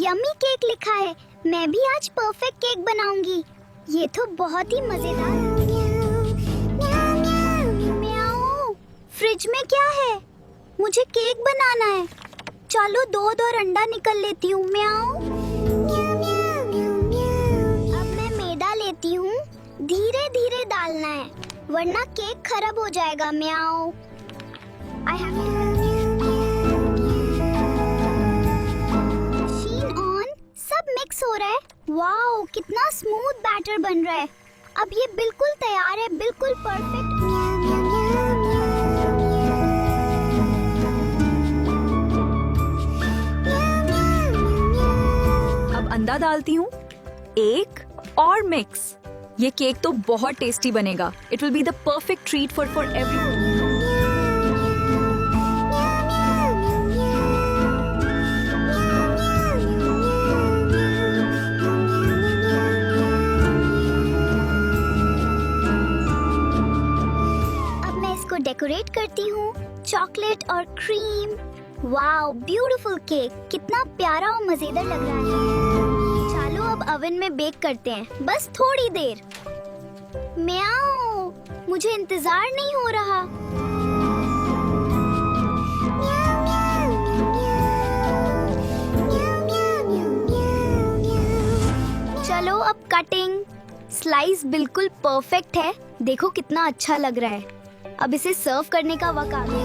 Yummy cake लिखा है। मैं भी आज परफेक्ट केक बनाऊंगी। ये तो बहुत ही मजेदार है। म्याऊ, फ्रिज में क्या है? मुझे केक बनाना है। चलो दूध और अंडा निकल लेती हूँ। म्याऊ। अब मैं मैदा लेती हूँ। धीरे धीरे डालना है वरना केक खराब हो जाएगा। म्याऊ। Machine on. सब मिक्स हो रहा है। वाओ, कितना स्मूथ बैटर बन रहा है। अब ये बिल्कुल तैयार है, बिल्कुल परफेक्ट। अब अंडा डालती हूँ, एक और मिक्स। ये केक तो बहुत टेस्टी बनेगा। It will be the perfect treat for everyone. Decorate करती हूँ चॉकलेट और क्रीम। Wow, beautiful cake. कितना प्यारा और मजेदार लग रहा है। चलो अब ओवन में बेक करते हैं, बस थोड़ी देर। म्याऊ, मुझे इंतजार नहीं हो रहा। चलो अब कटिंग। स्लाइस बिल्कुल परफेक्ट है। देखो कितना अच्छा लग रहा है। अब इसे सर्व करने का वक्त आ गया।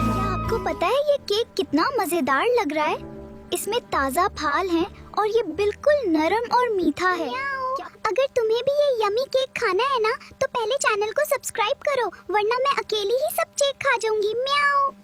क्या आपको पता है ये केक कितना मजेदार लग रहा है? इसमें ताजा फल हैं और ये बिल्कुल नरम और मीठा है। अगर तुम्हें भी ये यम्मी केक खाना है ना, तो पहले चैनल को सब्सक्राइब करो, वरना मैं अकेली ही सब केक खा जाऊंगी। म्याऊ।